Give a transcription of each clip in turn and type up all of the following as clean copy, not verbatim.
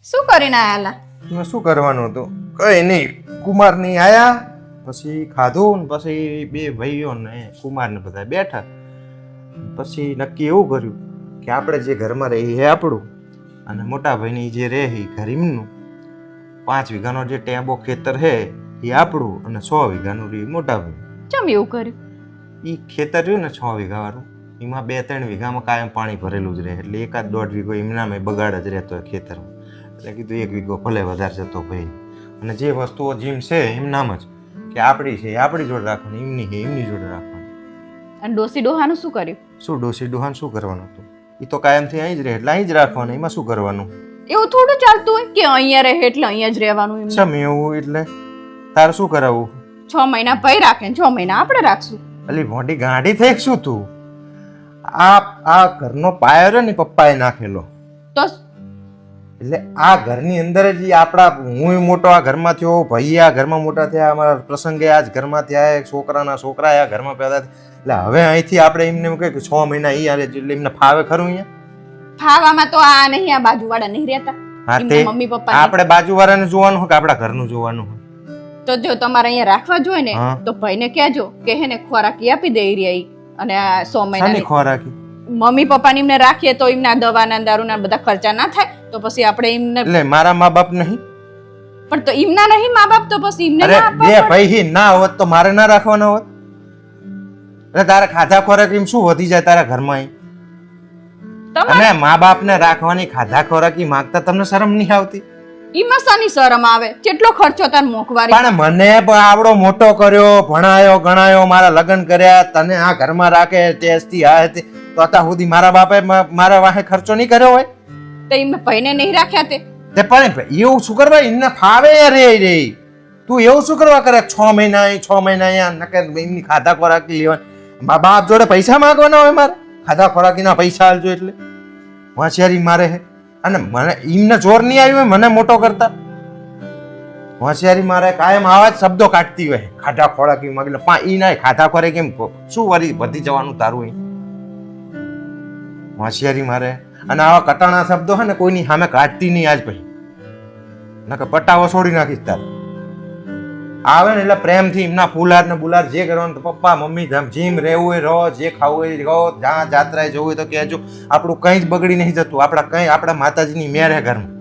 શું કરીને આયાલા? મેં શું કરવાનું હતું? કઈ નહીં, કુમારની આયા, પછી ખાધું ને પછી બે ભાઈઓ ને કુમારને બધા બેઠા. પછી નક્કી એવું કર્યું કે આપણે જે ઘરમાં રહીએ એ આપણું, અને મોટા ભાઈની જે રહે એ ઘર એમનું. 5 વીઘાનો જે ટેબો ખેતર છે એ આપણું, અને 100 વીઘાનું રહ્યું મોટા ભાઈ. ચમ એવું કર્યું? એ ખેતર રહ્યું ને 6 વીઘાવાળું, એમાં 2-3 વીઘામાં કાયમ પાણી ભરેલું જ રહે, એટલે 1-1.5 વીઘો એમનામાં બગાડ જ રહેતો હોય ખેતરમાં. એટલે કીધું 1 વીઘો ભલે વધારે જતો ભાઈ, અને જે વસ્તુઓ જેમ છે એમનામ જ, કે આપણી છે એ આપણી જોડે રાખવાની, એમની છે એમની જોડે રાખવાની. અને ડોસી ડોહાનું શું કર્યું? શું ડોસી ડોહાન શું કરવાનું હતું? એ તો કાયમથી અહીં જ રહે એટલે અહીં જ રાખવાનું, એમાં શું કરવાનું? એવું થોડું ચાલતું હોય કે અહીંયા રહે એટલે અહીંયા જ રહેવાનું? એમ સમ એવું એટલે તારે શું કરાવવું? 6 મહિના ભાઈ રાખે ને 6 મહિના આપણે રાખશું. અલી મોટી ગાંડી થઈ શું તું? આ ઘરનો પાયો છે ને પપ્પાએ નાખેલો, તો એટલે આ ઘરની અંદર જ આપણા, હું મોટો આ ઘરમાં થયો, ભાઈ આ ઘરમાં મોટા થયા, અમારા પ્રસંગે આ જ ઘરમાં થયા, છોકરાના છોકરા આ ઘરમાં પેદા થયા. એટલે હવે અહીંથી આપણે એમને એમ કહે કે 6 મહિના ઈ આરે, એટલે એમને ફાવે ખરું અહીંયા? ખાવામાં તો આ નહીં, આ બાજુવાળા નહીં રહેતા. હા, તે મમ્મી પપ્પા આપણે બાજુવાળાને જોવાનું હોય કે આપણા ઘરનું જોવાનું હોય? તો જો તમારે અહીંયા રાખવા જોઈએ ને તો ભાઈને કહેજો કે હે ને ખોરાકી આપી દે રહી, અને આ 100 મહિના ખોરાકી મમ્મી પપ્પાને એમને રાખીએ તો એમના દવાના દારૂના બધા ખર્ચા ના થાય, તો પછી આપણે એમને. એટલે મારા મા બાપ નહીં? પણ તો એમના નહીં મા બાપ, તો પછી એમને ના આપવા બે ભાઈ ના હોત તો મારે ના રાખવાના હોત? એટલે તારા ખાધા ખોરાક એમ શું વધી જાય તારા ઘરમાં? અને મા બાપ ને રાખવાની ખાધા ખોરાકી માંગતા તમને શરમ નહીં આવતી? એમાં શાની શરમ આવે? કેટલો ખર્ચો તાર મોંઘવારી. પણ મને આવડો મોટો કર્યો, ભણાયો ગણાયો, મારા લગ્ન કર્યા, તને આ ઘરમાં રાખે, ટેસ્ટી આ હતી, તો અત્યાર સુધી મારા બાપે મારા વાહે ખર્ચો નહીં કર્યો હોય? તો એમને ભાઈને નહીં રાખ્યા તે પણ એવું શું કરવા? એમને ફાવે રે. તું એવું શું કરવા કરે? 6 મહિના 6 મહિના અહીંયા નકર એમની ખાધા ખોરાક લેવા. મા બાપ જોડે પૈસા માંગવાના હોય મારે? ખાધા ખોરાકીના પૈસા આલજો એટલે હોશિયારી મારે હે. અને મને એમને જોર નહીં આવ્યું હોય મને મોટો કરતા? હોશિયારી મારે કાયમ આવા જ શબ્દો કાઢતી હોય, ખાધા ખોરાકી માંગે. ઈ ના ખાધા ખોરાક કેમ શું વધી જવાનું તારું? અહીં હોશિયારી મારે. અને આવા કટાણા શબ્દો છે ને કોઈની સામે કાઢતી નહીં આજ પછી, નકર પટાવો છોડી નાખીશ તારે. આવે ને એટલે પ્રેમથી એમના ફૂલાર ને બુલાર જે કરવાનું તો પપ્પા મમ્મી જેમ રહેવું હોય રહો, જે ખાવું હોય રહો, જ્યાં જાત્રાએ જવું હોય તો કહેજો. આપણું કંઈ જ બગડી નહીં જતું. આપણા માતાજીની મેર હે ઘરમાં.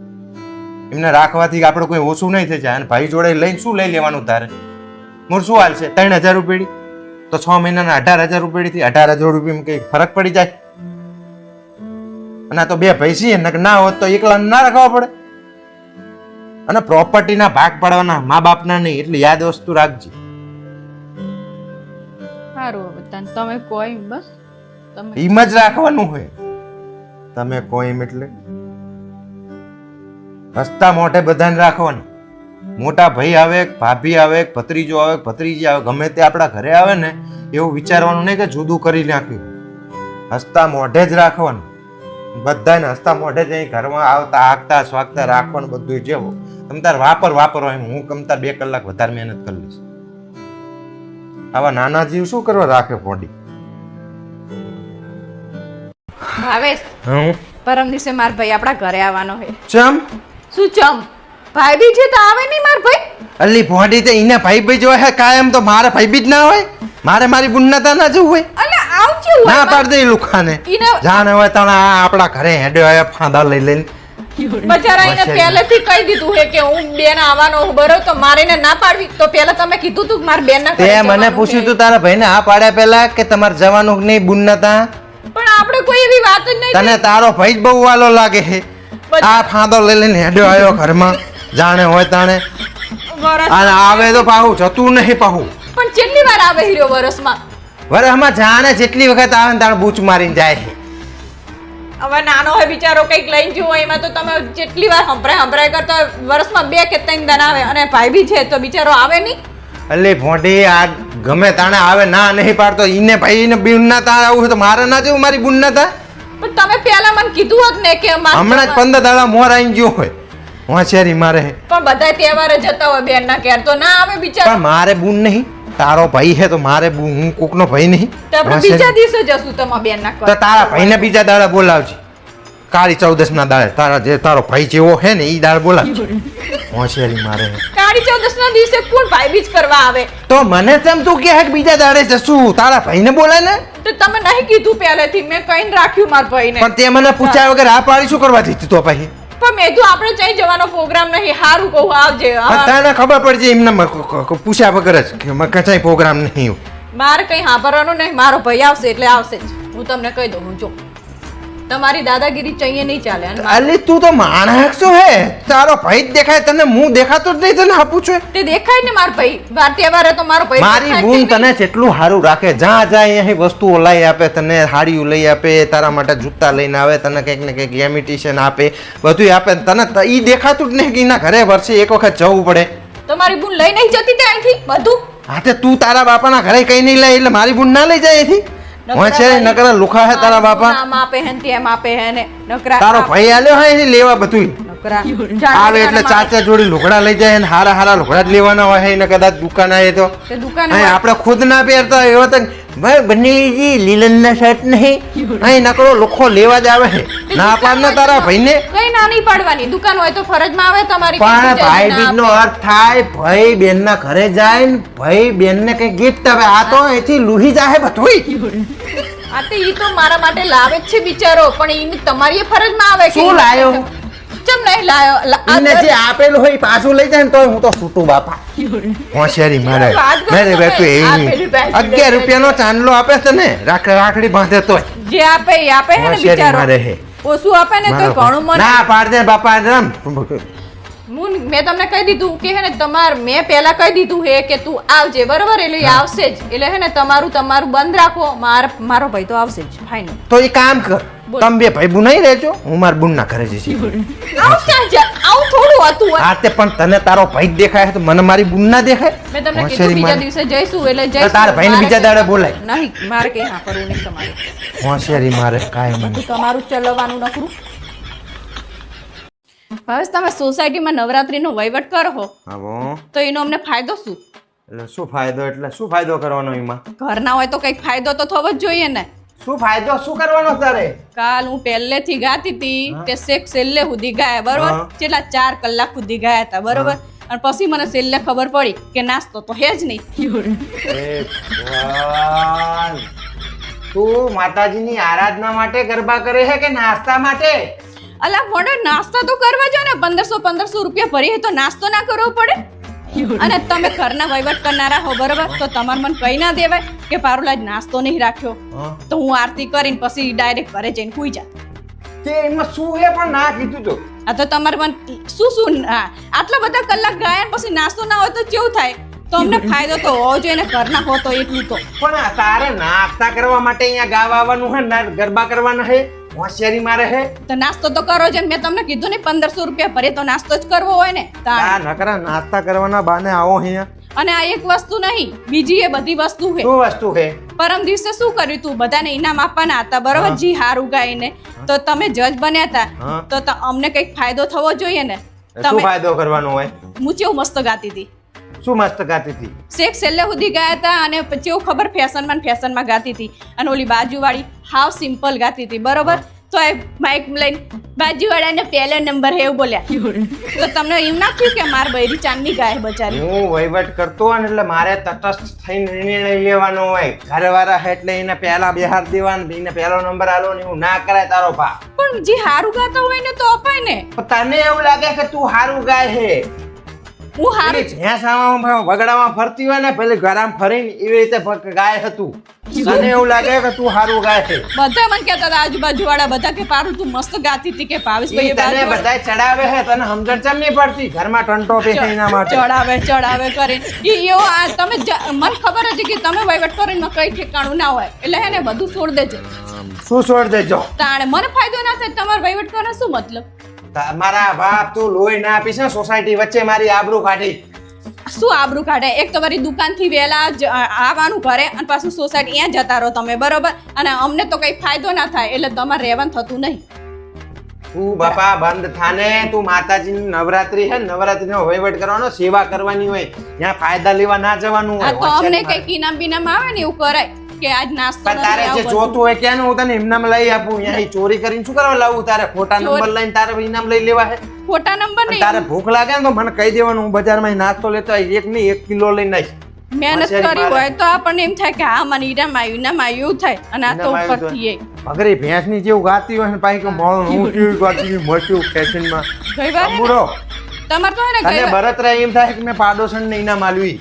એમને રાખવાથી આપણું કોઈ ઓછું નહીં થઈ જાય. અને ભાઈ જોડે લઈને શું લઈ લેવાનું તારે? મોર શું હાલ છે? 3000 રૂપિયા તો 6 મહિનાના 18000 રૂપિયાથી 18000 રૂપિયા કઈ ફરક પડી જાય? અને આ તો બે ભાઈ છીએ, ના હોત તો એકલા ના રાખવા પડે. અને પ્રોપર્ટીના ભાગ પાડવાના મા બાપના નહીં, એટલે યાદ વસ્તુ રાખજે. સારું, તમે કોઈ બસ તમે એમ જ રાખવાનું હોય. તમે કોઈ એટલે હસતા મોઢે બધાને રાખવાનું. મોટા ભાઈ આવે, ભાભી આવે, ભત્રીજો આવે, ભત્રીજી આવે, ગમે તે આપણા ઘરે આવે ને એવું વિચારવાનું નહીં કે જુદું કરી નાખ્યું. હસતા મોઢે જ રાખવાનું. બધાને હસતા મોઢે જ અહીં ઘરમાં આવતા આગતા સ્વાગતા રાખવાનું. બધું જેવું તમ તાર વાપરો એમ. હું તમ તાર 2 કલાક વધારે મહેનત કરી લઈશ. આવા નાના જીવ શું કરવા રાખે પોડી? ભાવેશ, પરમ દિવસે માર ભાઈ આપણા ઘરે આવવાનો છે. ચમ? શું ચમ? ભાઈ બી છે તો આવે નહીં માર ભાઈ? અલી પોડી તે એને ભાઈ બી જો હે કાયમ, તો મારે ભાઈ બી જ ના હોય? મારે મારી બુન્નતા ના જવું હોય? અલે આવજો ના પાડ દે લુખાને. જાને હોય તને આપણા ઘરે હેડ્યો આયા ફાંદા લઈ લઈને. બચારા એને પહેલેથી કહી દીધું હે કે હું બેન આવવાનો બરો, તો મારે ને ના પાડવી. તો પહેલા તમે કીધું તું માર બેન ના તે મને પૂછ્યું તું તારા ભાઈને આ પાડ્યા પહેલા કે તમારે જવાનું નહીં બુન્નતા? પણ આપણે કોઈ એવી વાત જ નહીં. તને તારો ભાઈ જ બહુ વાલો લાગે છે. આ ફાંદો લઈ લઈને હેડ્યો આવ્યો ઘરમાં, જાણે હોય તાણે. અને આવે તો પાહું જતું નહીં પાહું. પણ કેટલી વાર આવે હીરો વરસમાં? વરસમાં જાણે જેટલી વખત આવે ને તાણે બૂચ મારીને જાય છે. હવે નાનો હોય બિચારો કંઈક લઈને જુઓ, એમાં તો તમે જેટલી વાર હંભરાય કરતા વરસમાં 2 કે 3 દાન આવે. અને ભાઈ બી છે તો બિચારો આવે નહીં. અલે ભોંડી આ ગમે તાણે આવે, ના નહીં પાડતો. ઈને ભાઈ ને બુન્ના તા આવું તો મારે ના જવું મારી બુન્ના તા? પણ તમે પહેલા મને કીધું હોત ને કે હમણાં જ 15 દાડા મોર આવી ગયો હોય. હોશિયારી મારે. પણ બધા તહેવારે જતા હોય બેન ના ઘેર, તો ના આવે બિચારો. પણ મારે બુન નહીં, તારો ભાઈ હે તો મારે હું કોકનો ભાઈ નહીં. તો આપણે બીજા દિવસે જશું તમારા બેન ના. તો તારા ભાઈને બીજા દાડા બોલાવજે. કાળી ચૌદસ ના દાડે તારા જે તારો ભાઈ જેવો હે ને ઈ દાળ બોલા હોશિયારી મારે કાળી ચૌદસ ના દિવસે કોણ ભાઈ બીજ કરવા આવે? તો મને તેમ તું કે બીજા દાડે જશું તારા ભાઈને બોલાય ને તો તમે નહીં કીધું પહેલેથી, મેં કઈ રાખ્યું મારા ભાઈને. પણ તે મને પૂછ્યા વગર આ પાડી શું કરવા દીધી તો પછી? પણ મેં તો આપણે જઈ જવાનો પ્રોગ્રામ નહીં, હારું કહું આવજે. તને ખબર પડશે એમને પૂછ્યા વગર જ કે કચાઈ પ્રોગ્રામ નહીં. મારે કઈ સાંભળવાનું નહીં, મારો ભાઈ આવશે એટલે આવશે જ. હું તમને કહી દઉં, જો તમારી દાદાગીરી ચઈએ નહીં ચાલે. અલી તું તો માણસ છો હે, તારો ભાઈ જ દેખાય તને, હું દેખાતો જ નહીં તને આપું છું. તે દેખાય ને મારો ભાઈ, વાર તહેવારે તો મારો ભાઈ મારી બૂન તને જેટલું સારું રાખે, જ્યાં જાય અહીં વસ્તુઓ લઈ આપે, તને સાડીઓ લઈ આપે, તારા માટે જૂતા લઈને આવે, તને કંઈક ને કંઈક ઇમિટેશન આપે, બધું આપે. તને ઈ દેખાતું જ નહીં કે એના ઘરે વર્ષે એક વખત જવું પડે. તમારી બૂન લઈ નહીં જતી તે અહીંથી બધું. હા તે તું તારા બાપાના ઘરે કઈ નહીં લે એટલે મારી બૂન ના લઈ જાય અહીંથી. નકરા લુખા હે તારા બાપા, આમ આપે હે ને તેમ આપે હે ને નકરા. તારો ભાઈ આલ્યો હે એની લેવા બધું નકરા આવે એટલે ચાચા જોડી લુગડા લઈ જાય ને હારા હારા લુગડા જ લેવાના હોય ને કદાચ દુકાન આવે તો આપણે ખુદ ના પહેરતા એવો તો ભાઈ બનેજી લીલનના શર્ટ નહીં અહીં નકરો લુખો લેવા જ આવે છે ના પાડના તારા ભાઈને કઈ ના નહીં પાડવાની, દુકાન હોય તો ફરજમાં આવે તમારી. પણ ભાઈ બીજ નો અર્થ થાય ભાઈ બેન ના ઘરે જાય ને ભાઈ બેન ને કઈ ગિફ્ટ આવે. આ તો અહીંથી લુહી જાય બધું. આ તો ઈ તો મારા માટે લાવે જ છે બિચારો, પણ ઈ તમારી ફરજમાં આવે. શું લાયો? ચમ નહીં લાયો? એને જે આપેલું હોય પાછું લઈ જાય ને તોય હું તો છૂટું બાપા. હોશિયારી મારે મેરે બેટુ એ 11 રૂપિયાનો ચાંદલો આપે છે ને રાખડી બાંધે તોય જે આપે એ આપે હે ને બિચારો. ઓછું આપે ને તો ઘણું મને ના પાડ દે બાપા. રમ મેં તમને કહી દીધું કે હે ને મેં પહેલા કહી દીધું હે કે તું આવજે બરોબર, એટલે આવશે જ. એટલે હે ને તમારું બંધ રાખો, મારો ભાઈ તો આવશે જ ફાઇનલ. તો એ કામ કર, તમે બે ભાઈ બુનાઈ રહેજો, હું મારા બુન ના ઘરે જઈશ. આવું થોડું હતું. હા તે પણ તને તારો ભાઈ દેખાય તો મને મારી બુન ના દેખાય. મેં તમને કીધું બીજા દિવસે જઈશું એટલે જઈશું. તારા ભાઈને બીજા દાડે બોલાય નહીં, મારે કઈ હા કરવું નહીં તમારે. હોશિયારી મારે કાય મને તમારું ચલાવવાનું નકરું. ભાવેશ તમે સોસાયટીમાં નવરાત્રીનો વહીવટ કરો તો એનો અમને ફાયદો શું? એટલે શું ફાયદો? એટલે શું ફાયદો કરવાનો એમાં? ઘરના હોય તો કઈક ફાયદો તો થવો જ જોઈએ ને. શું ફાયદો શું કરવાનો તારે? કાલ હું પહેલેથી ગાતી હતી તે શેખ છેલ્લે સુધી ગાયા બરોબર, છેલ્લા 4 કલાક સુધી ગાયા હતા બરોબર, અને પછી મને છેલ્લે ખબર પડી કે નાસ્તો તો હે જ નહીં. તું માતાજીની આરાધના માટે ગરબા કરે છે કે નાસ્તા માટે? અલા મોડો નાસ્તો તો કરવા જો ને, 1500 રૂપિયા ભરી તો નાસ્તો ના કરવો પડે. અને તમે ઘરના વહીવટ કરનારા હો બરોબર, તો તમારે મને કઈ ના દેવાય કે પારુલા જ નાસ્તો નહીં રાખ્યો તો હું આરતી કરીને પછી ડાયરેક્ટ ઘરે જઈને સુઈ જાત. તે એમાં શું હે પણ ના કીધું તો. આ તો તમારે મને શું આટલા બધા કલાક ગાયા પછી નાસ્તો ના હોય તો કેવું થાય? તો અમને ફાયદો તો હોવો જોઈએ ને, ઘરના હો તો એટલું તો. પણ તારે નાસ્તા કરવા માટે અહીંયા ગાવા આવવાનું હે ને ગરબા કરવાના હે? હોશિયારી મારે હે તો નાસ્તો તો કરો છે. મેં તમને કીધું ને 1500 રૂપિયા ભરે તો નાસ્તો જ કરવો હોય ને. આ નકરા નાસ્તા કરવાના બાને આવો અહીંયા. અને આ એક વસ્તુ નહીં, બીજી એ બધી વસ્તુ છે. શું વસ્તુ છે? પરમ દિવસે શું કર્યું તું? બધાને ઇનામ આપવાના હતા બરોબર, જી હારું ગાઈને તો તમે જજ બન્યા હતા તો અમને કઈક ફાયદો થવો જોઈએ ને. શું ફાયદો કરવાનો હોય? હું કેવું મસ્ત ગાતી હતી. શું મસ્ત ગાતી હતી? શેખ છેલ્લે સુધી ગયા હતા અને પછી એવું ખબર ફેશનમાં ગાતી હતી, અને ઓલી બાજુવાળી હાવ સિમ્પલ ગાતી હતી બરોબર, તો એ માઇક લઈને બાજુવાળાને પહેલો નંબર હે એવું બોલ્યા. તો તમને એમ ના થયું કે માર બૈરી ચાંદની ગાય બચારી? હું વહીવટ કરતો હોય ને એટલે મારે તટસ્થ થઈને નિર્ણય લેવાનો હોય. ઘરવાળા હે એટલે એને પહેલા બેહાર દેવાનું, એને પહેલો નંબર આલો ને એવું ના કરાય તારો ભા. પણ જે હારું ગાતા હોય ને તો અપાય ને. તને એવું લાગે કે તું હારું ગાય હે? હું હારું જ્યાં સામાં વગડામાં ફરતી હોય ને પેલી ઘરામ ફરીને એવી રીતે ગાય હતું. તને એવું લાગે કે તું હારું ગાય છે? બધા મને કહેતા હતા આજુબાજુ વાળા બધા કે પારું તું મસ્ત ગાતી હતી કે ભાવેશભાઈ તને બધા ચડાવે છે, તને સમજણ ચમ નહીં પડતી? ઘરમાં ટંટો બેસે એના માટે ચડાવે કરે એવો. તમે મને ખબર હતી કે તમે વહીવટ કરીને કઈ ઠેકાણું ના હોય એટલે હે ને બધું છોડ દેજો. શું છોડ દેજો? તાણે મને ફાયદો ના થાય. તમારે વહીવટ કરવાનો શું મતલબ? મારા બાપ તું લોહી ના આપીશ ને સોસાયટી વચ્ચે મારી આબરૂ કાઢી. શું આબરૂ કાઢે? એક તો મારી દુકાન થી વહેલા આવવાનું ઘરે અને પાછું સોસાયટી અહીંયા જતા રહો તમે બરોબર, અને અમને તો કઈ ફાયદો ના થાય એટલે તમારે રહેવાનું થતું નહીં. તું બાપા બંધ થાને. તું માતાજીની નવરાત્રી હે, નવરાત્રીનો વહીવટ કરવાનો, સેવા કરવાની હોય, ત્યાં ફાયદા લેવા ના જવાનું હોય. તો અમને કઈક ઇનામ બિનામ આવે ને એવું કરાય. કે આજ નાસ્તો પણ નથી, તારે જે આવું બધું. જોતું હોય ક્યાં હું તને ઇનામ લઈ આપું અહીંયા ચોરી કરીને શું કરવા લાવું તારે ખોટા નંબર લઈને તારે ઇનામ લઈ લેવા હે ખોટા નંબર અને નહીં, તારે ભૂખ લાગે ને તો મને કહી દેવાનું હું બજારમાં નાસ્તો લેતો આવીશ. એક નહીં 1 કિલો લઈને આવીશ. મહેનત હોશિયારી કરી મારે. હોય તો આપણને એમ થાય કે હા મને ઇનામ આવ્યું એવું થાય, અને આ તો ઇનામ આવ્યું તો. ઉપરથી એ. અગર એ ભેંસની જેવું ગાતી હોય ને પાછી કે મોળું હું કેવું ગાતી મસ્યું ફેશનમાં ગઈ વાર હે ને, બુરો તમારે તો હે ને અને ગઈ વાર- બરતરા એમ થાય કે મેં પાડોશણને ઇનામ આલ્યું.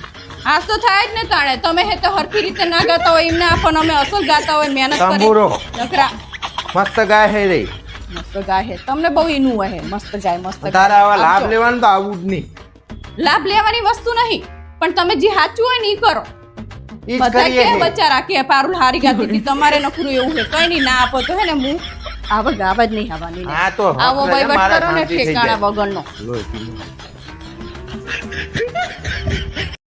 આજ તો થાય જ ને તાણે તમે હે તો હરખી રીતે ના ગાતા હોય એમને આપણ અમે અસલ ગાતા હોય મહેનત કરી તંબુરો નકરા મસ્ત ગાય હે રે મસ્ત ગાય હે તમને બહુ ઈનું હોય મસ્ત ગાય મસ્ત ગાય. તારે આવા લાભ આપજો. લેવાનું તો આવું જ નહીં. લાભ લેવાની વસ્તુ નહીં, પણ તમે જે સાચું હોય ને ઈ કરો. ઈ જ બધા કરીએ કે છીએ. બચારા કે પારુલ હારી ગાતી હતી, તમારે નખરું એવું છે કઈ નહીં ના આપો તો હે ને હું આવા જ નહીં આવવાની ને. હા તો હક આવો રહે ને, વહીવટ મારા કરો ને શાંતિ થઈ ઠેકાણા જાય. વગરનો લોહી પીવું.